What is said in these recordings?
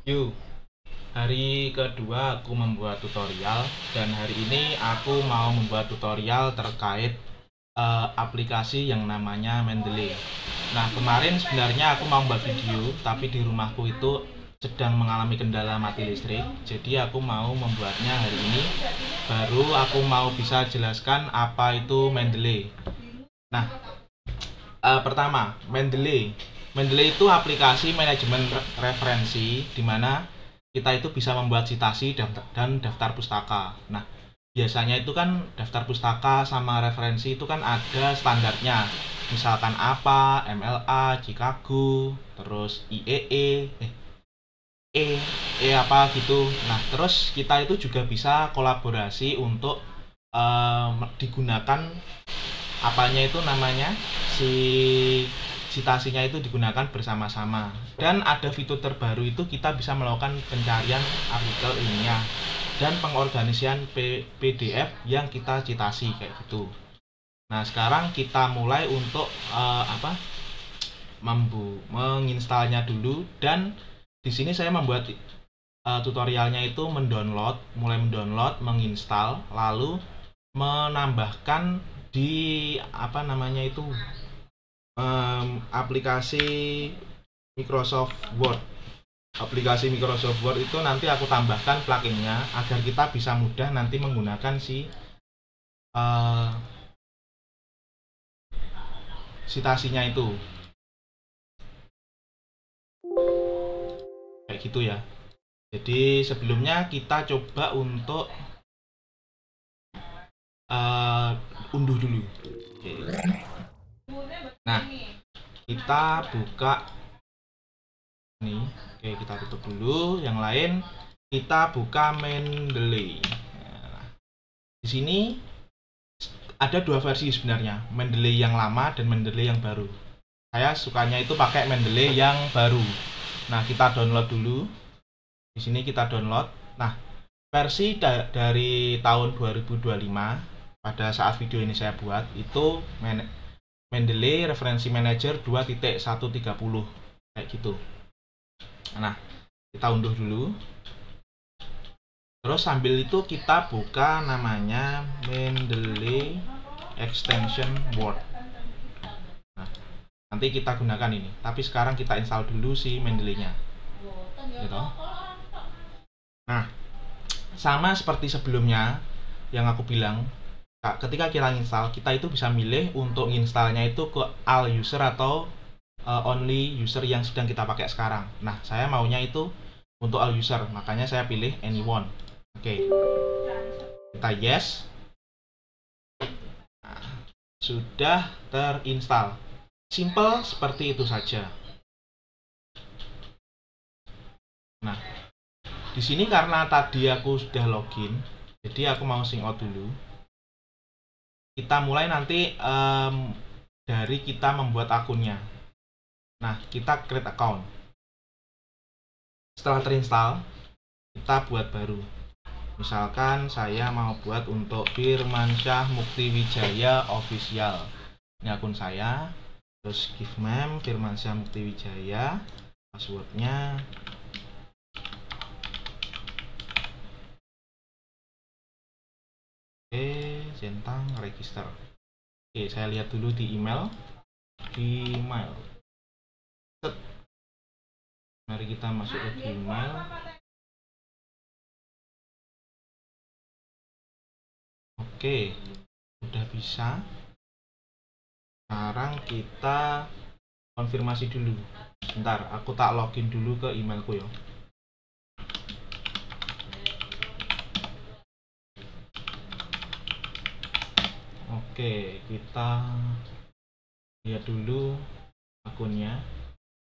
Yuk, hari kedua aku membuat tutorial dan hari ini aku mau membuat tutorial terkait aplikasi yang namanya Mendeley. Nah, kemarin sebenarnya aku mau membuat video, tapi di rumahku itu sedang mengalami kendala mati listrik. Jadi aku mau membuatnya hari ini. Baru aku mau bisa jelaskan apa itu Mendeley. Nah, pertama, Mendeley. Mendeley itu aplikasi manajemen referensi di mana kita itu bisa membuat citasi dan daftar pustaka. Nah, biasanya itu kan daftar pustaka sama referensi itu kan ada standarnya. Misalkan apa, MLA, Chicago, terus IEE, E, apa gitu. Nah, terus kita itu juga bisa kolaborasi untuk digunakan apanya itu namanya si citasinya itu digunakan bersama-sama. Dan ada fitur terbaru itu kita bisa melakukan pencarian artikel ilmiah dan pengorganisian PDF yang kita citasi kayak gitu. Nah, sekarang kita mulai untuk menginstalnya dulu. Dan di sini saya membuat tutorialnya itu mulai mendownload, menginstal, lalu menambahkan di aplikasi Microsoft Word. Aplikasi Microsoft Word itu nanti aku tambahkan pluginnya agar kita bisa mudah nanti menggunakan si citasinya itu kayak gitu ya. Jadi sebelumnya kita coba untuk unduh dulu. Nah, kita buka nih. Oke, kita tutup dulu. Yang lain kita buka Mendeley. Nah, di sini ada dua versi sebenarnya, Mendeley yang lama dan Mendeley yang baru. Saya sukanya itu pakai Mendeley yang baru. Nah, kita download dulu. Di sini kita download. Nah, versi dari tahun 2025 pada saat video ini saya buat itu Mendeley Referensi Manager 2.130 kayak gitu. Nah, kita unduh dulu. Terus sambil itu kita buka namanya Mendeley Extension Word. Nah, nanti kita gunakan ini. Tapi sekarang kita install dulu si Mendeley-nya. Gitu. Nah, sama seperti sebelumnya yang aku bilang, ketika kita install, kita itu bisa milih untuk installnya itu ke all user atau only user yang sedang kita pakai sekarang. Nah, saya maunya itu untuk all user, makanya saya pilih anyone. Oke, kita yes. Nah, sudah terinstall. Simple seperti itu saja. Nah, di sini karena tadi aku sudah login, jadi aku mau sign out dulu. Kita mulai nanti dari kita membuat akunnya. Nah, kita create account. Setelah terinstall, kita buat baru. Misalkan saya mau buat untuk Firmansyah Mukti Wijaya Official. Ini akun saya. Terus give name Firmansyah Mukti Wijaya. Passwordnya centang register. Oke, saya lihat dulu di email. Mari kita masuk ke Gmail. Oke, udah bisa. Sekarang kita konfirmasi dulu. Bentar, aku tak login dulu ke emailku ya. Oke, kita lihat dulu akunnya.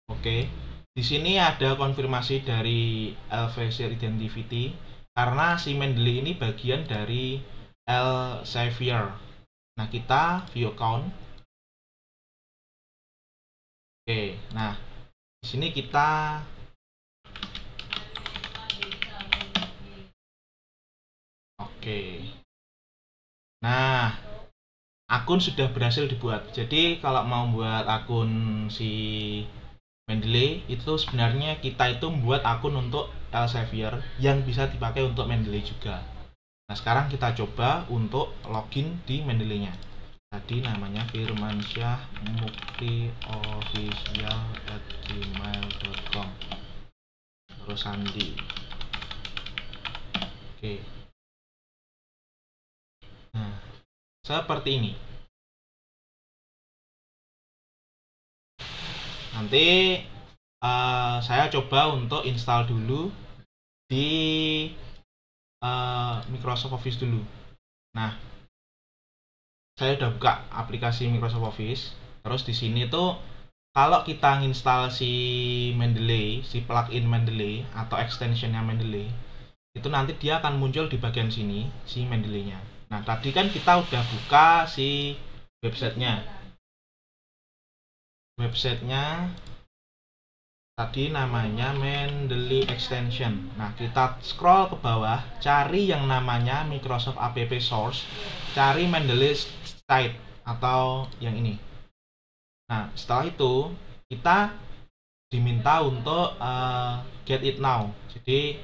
Oke, di sini ada konfirmasi dari Elsevier Identity karena si Mendeley ini bagian dari Elsevier. Nah, kita view account. Oke, nah di sini kita Nah, akun sudah berhasil dibuat. Jadi kalau mau buat akun si Mendeley itu sebenarnya kita itu membuat akun untuk Elsevier yang bisa dipakai untuk Mendeley juga. Nah, sekarang kita coba untuk login di Mendeley-nya. Tadi namanya firmansyahmuktiofficial@gmail.com, terus sandi. Oke. Nah, seperti ini. Nanti saya coba untuk install dulu di Microsoft Office dulu. Nah, saya udah buka aplikasi Microsoft Office. Terus di sini tuh kalau kita install si Mendeley, si plugin Mendeley atau extensionnya Mendeley, itu nanti dia akan muncul di bagian sini si Mendeley-nya. Nah, tadi kan kita udah buka si websitenya. Websitenya tadi namanya Mendeley Extension. Nah, kita scroll ke bawah, cari yang namanya Microsoft App Source, cari Mendeley Site atau yang ini. Nah, setelah itu kita diminta untuk get it now. Jadi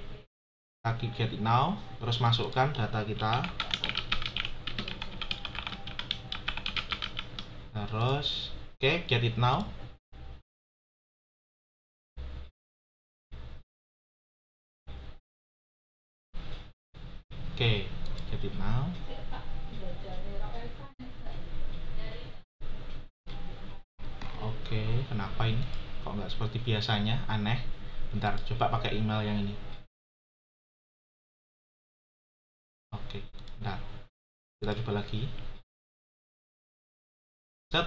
lagi get it now, terus masukkan data kita, terus oke, get it now. Oke, get it now. Oke, kenapa ini kok nggak seperti biasanya, aneh. Bentar, coba pakai email yang ini. Oke, bentar, kita coba lagi. Set.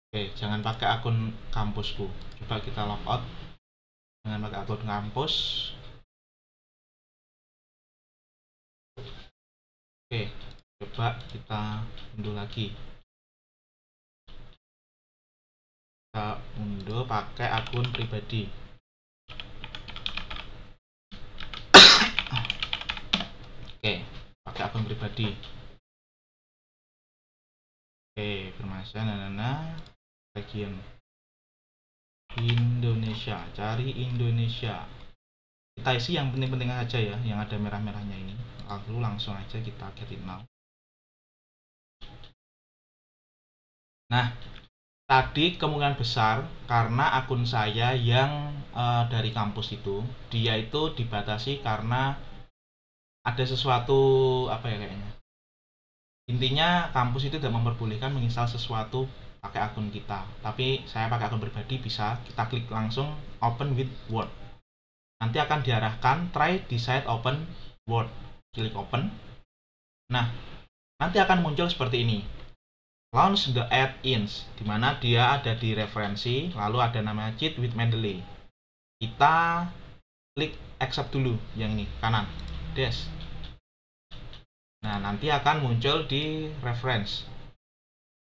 Oke, jangan pakai akun kampusku. Coba kita logout. Jangan pakai akun kampus. Oke, coba kita unduh lagi. Kita unduh pakai akun pribadi. Oke, pakai akun pribadi. Oke, permasalahan bagian Indonesia, cari Indonesia. Kita isi yang penting-penting aja ya, yang ada merah-merahnya ini. Lalu langsung aja kita get it now. Nah, tadi kemungkinan besar karena akun saya yang dari kampus itu, dia itu dibatasi karena ada sesuatu apa ya kayaknya. Intinya kampus itu tidak memperbolehkan menginstal sesuatu pakai akun kita. Tapi saya pakai akun pribadi bisa, kita klik langsung open with Word. Nanti akan diarahkan try di site open Word. Klik open. Nah, nanti akan muncul seperti ini. Launch the add-ins, dimana dia ada di referensi, lalu ada namanya cheat with Mendeley. Kita klik accept dulu yang ini, kanan, des. Nah, nanti akan muncul di reference.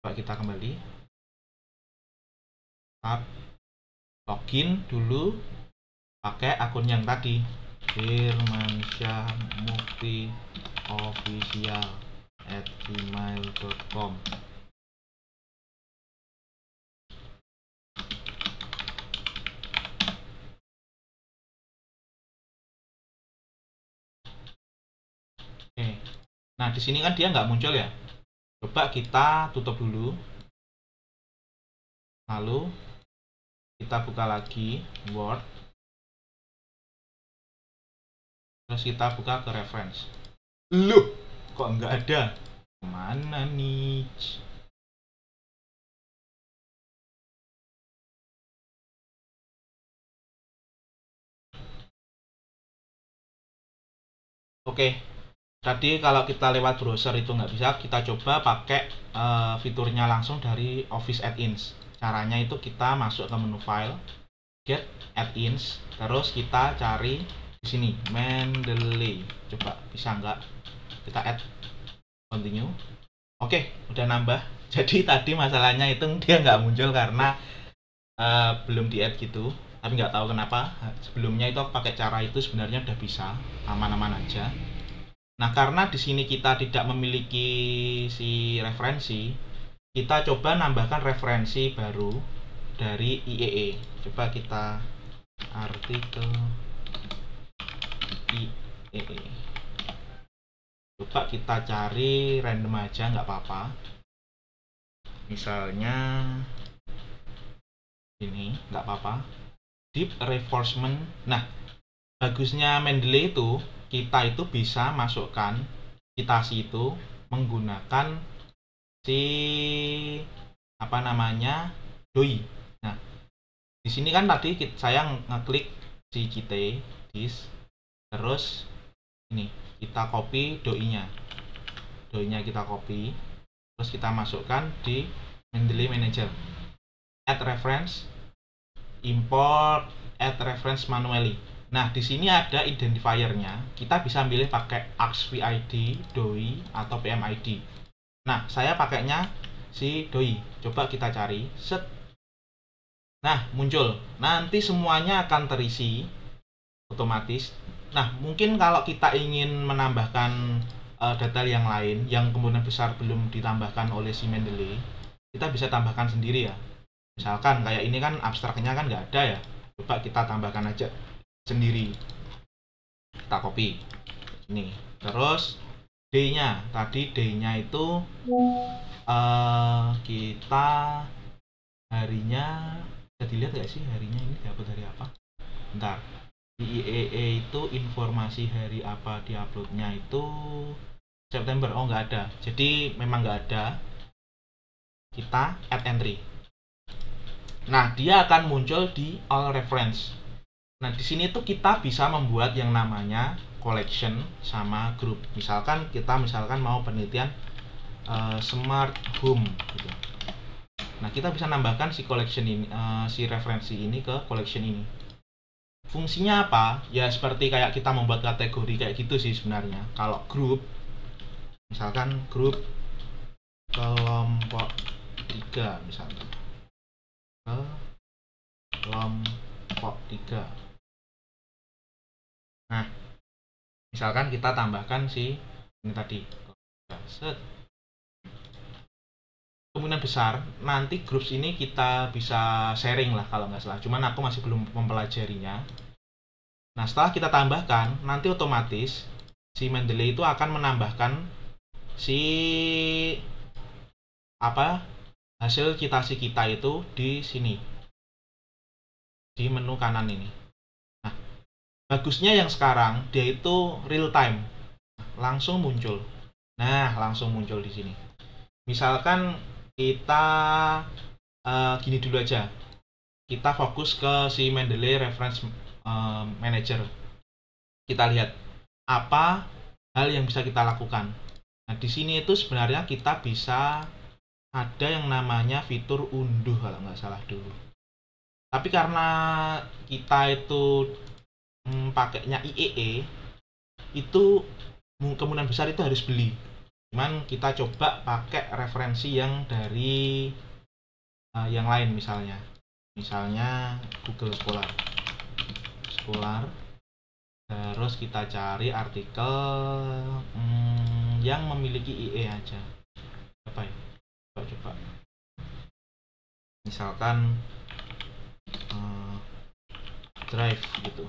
Coba kita kembali. Tab login dulu pakai akun yang tadi, firmansyahmuktiofficial@gmail.com. Oke. Nah, di sini kan dia nggak muncul ya. Coba kita tutup dulu. Lalu kita buka lagi Word. Terus kita buka ke reference. Loh, kok nggak ada? Mana nih? Oke. Tadi kalau kita lewat browser itu nggak bisa, kita coba pakai fiturnya langsung dari Office Add-ins. Caranya itu kita masuk ke menu file, get add-ins, terus kita cari di sini Mendeley. Coba bisa nggak? Kita add, continue. Oke, udah nambah. Jadi tadi masalahnya itu dia nggak muncul karena belum di add gitu. Tapi nggak tahu kenapa. Sebelumnya itu pakai cara itu sebenarnya udah bisa, aman-aman aja. Nah, karena di sini kita tidak memiliki si referensi, kita coba nambahkan referensi baru. dari IEE. Coba kita artikel IEE. Coba kita cari random aja, nggak apa-apa. Misalnya ini, nggak apa-apa. Deep reinforcement. Nah, bagusnya Mendeley itu kita itu bisa masukkan citasi itu menggunakan si apa namanya doi. Nah, di sini kan tadi saya ngeklik si cite dis, terus ini kita copy doinya kita copy, terus kita masukkan di Mendeley Manager, add reference, import, add reference manually. Nah, di sini ada identifiernya. Kita bisa pilih pakai AXVID, DOI, atau PMID. Nah, saya pakainya si DOI. Coba kita cari. Set. Nah, muncul. Nanti semuanya akan terisi otomatis. Nah, mungkin kalau kita ingin menambahkan data yang lain yang kemungkinan besar belum ditambahkan oleh si Mendeley, kita bisa tambahkan sendiri ya. Misalkan kayak ini kan abstraknya kan nggak ada ya. Coba kita tambahkan aja sendiri. Kita copy ini, terus D-nya tadi, D-nya itu kita harinya bisa dilihat nggak sih harinya ini dapat dari apa? Bentar, di IEE itu informasi hari apa diuploadnya itu September. Oh, nggak ada, jadi memang nggak ada. Kita add entry. Nah, dia akan muncul di all reference. Nah, di sini tuh kita bisa membuat yang namanya collection sama group. Misalkan kita mau penelitian smart home gitu. Nah, kita bisa nambahkan si collection ini, si referensi ini ke collection ini. Fungsinya apa? Ya seperti kayak kita membuat kategori kayak gitu sih sebenarnya. Kalau group, misalkan group kelompok 3 misalnya. Kelompok 3. Nah, misalkan kita tambahkan si ini tadi. Set. Kemungkinan besar nanti groups ini kita bisa sharing lah kalau nggak salah. Cuman aku masih belum mempelajarinya. Nah, setelah kita tambahkan, nanti otomatis si Mendeley itu akan menambahkan si hasil citasi kita itu di sini. Di menu kanan ini. Nah, bagusnya yang sekarang dia itu real time. Langsung muncul. Nah, langsung muncul di sini. Misalkan kita gini dulu aja. Kita fokus ke si Mendeley Reference Manager. Kita lihat apa hal yang bisa kita lakukan. Nah, di sini itu sebenarnya kita bisa ada yang namanya fitur unduh kalau nggak salah dulu. Tapi karena kita itu pakainya IEE, itu kemungkinan besar itu harus beli. Cuman kita coba pakai referensi yang dari yang lain, misalnya Google Scholar, terus kita cari artikel yang memiliki IE aja. Apa ya? Coba misalkan drive gitu.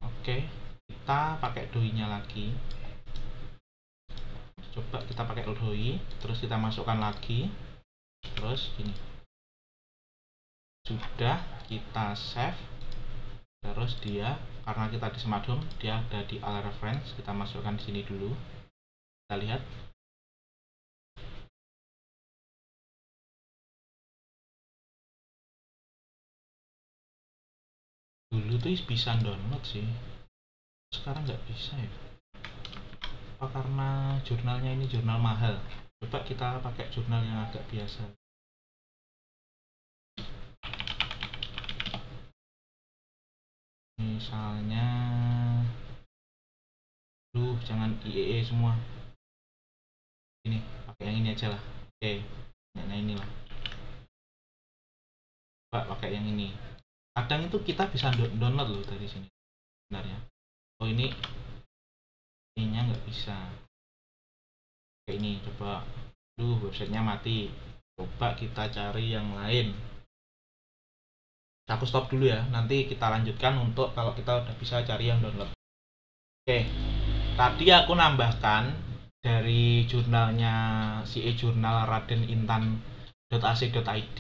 Oke, kita pakai doi-nya lagi. Coba kita pakai doi, terus kita masukkan lagi, terus gini. Sudah kita save, terus dia karena kita di smart home, dia ada di all reference. Kita masukkan di sini dulu. Kita lihat. Dulu tuh bisa download sih, sekarang nggak bisa ya. Apa karena jurnalnya ini jurnal mahal? Coba kita pakai jurnal yang agak biasa. Misalnya, jangan IEE semua. Ini pakai yang ini aja lah. Oke, yang ini lah. Coba pakai yang ini. Kadang itu kita bisa download loh dari sini sebenarnya. Oh ininya nggak bisa kayak ini. Coba websitenya mati, coba kita cari yang lain. Aku stop dulu ya, nanti kita lanjutkan untuk kalau kita udah bisa cari yang download. Oke, tadi aku nambahkan dari jurnalnya CE Jurnal Raden Intan.ac.id.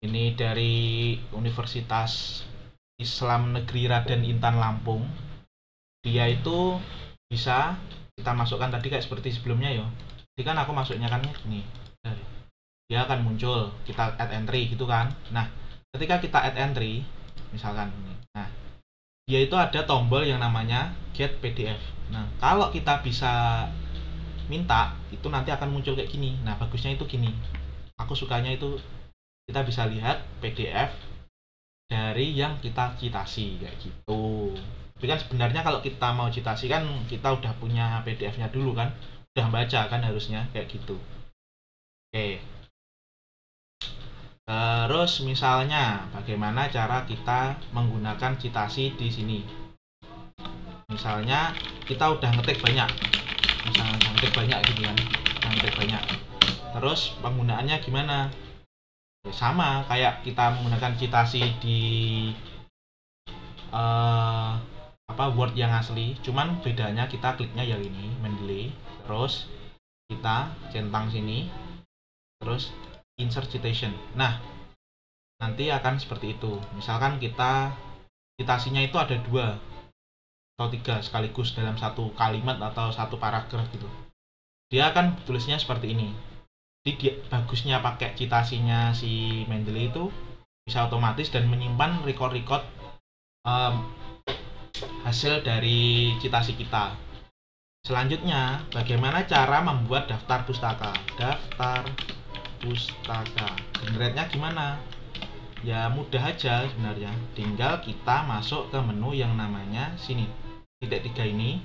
Ini dari Universitas Islam Negeri Raden Intan Lampung. Dia itu bisa kita masukkan tadi kayak seperti sebelumnya ya. Jadi kan aku masuknya kan gini. Dia akan muncul, kita add entry gitu kan. Nah, ketika kita add entry, misalkan ini. Nah, dia itu ada tombol yang namanya get PDF. Nah, kalau kita bisa minta, itu nanti akan muncul kayak gini. Nah, bagusnya itu gini. Aku sukanya itu kita bisa lihat PDF dari yang kita citasi kayak gitu. Tapi kan sebenarnya kalau kita mau citasi kan kita udah punya PDF-nya dulu kan, udah baca kan harusnya kayak gitu. Oke. Terus misalnya bagaimana cara kita menggunakan citasi di sini. Misalnya kita udah ngetik banyak. Misalnya ngetik banyak gitu kan. Ngetik banyak. Terus penggunaannya gimana? Ya, sama kayak kita menggunakan citasi di Word yang asli, cuman bedanya kita kliknya yang ini Mendeley, terus kita centang sini, terus insert citation. Nah, nanti akan seperti itu. Misalkan kita citasinya itu ada 2 atau 3 sekaligus dalam satu kalimat atau satu paragraf gitu. Dia akan tulisnya seperti ini. Jadi bagusnya pakai citasinya si Mendeley itu bisa otomatis dan menyimpan record hasil dari citasi kita. Selanjutnya, bagaimana cara membuat daftar pustaka? Daftar pustaka. Generate-nya gimana? Ya mudah aja sebenarnya. Tinggal kita masuk ke menu yang namanya sini. Titik 3 ini.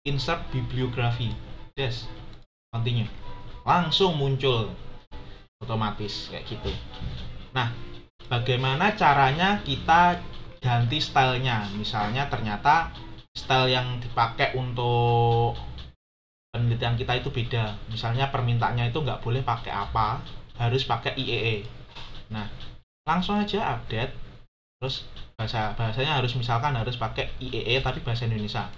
Insert bibliography. Yes. Continue. Langsung muncul otomatis kayak gitu. Nah, bagaimana caranya kita ganti stylenya? Misalnya ternyata style yang dipakai untuk penelitian kita itu beda. Misalnya permintaannya itu nggak boleh pakai apa, harus pakai IEE. Nah, langsung aja update. Terus bahasanya harus pakai IEE tapi bahasa Indonesia.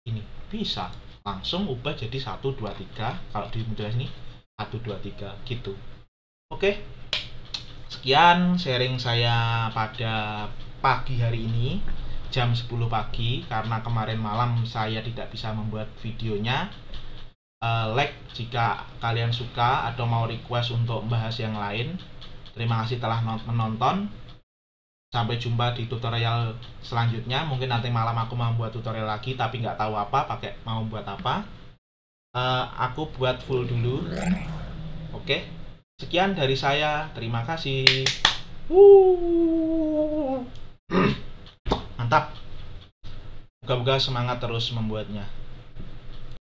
Ini bisa langsung ubah jadi 1, 2, 3. Kalau di model ini 1, 2, 3 gitu. Oke. Sekian sharing saya pada pagi hari ini jam 10 pagi, karena kemarin malam saya tidak bisa membuat videonya. Like jika kalian suka atau mau request untuk membahas yang lain. Terima kasih telah menonton. Sampai jumpa di tutorial selanjutnya. Mungkin nanti malam aku mau buat tutorial lagi, tapi nggak tahu mau buat apa. Aku buat full dulu. Oke. Sekian dari saya. Terima kasih. Mantap. Moga-moga semangat terus membuatnya.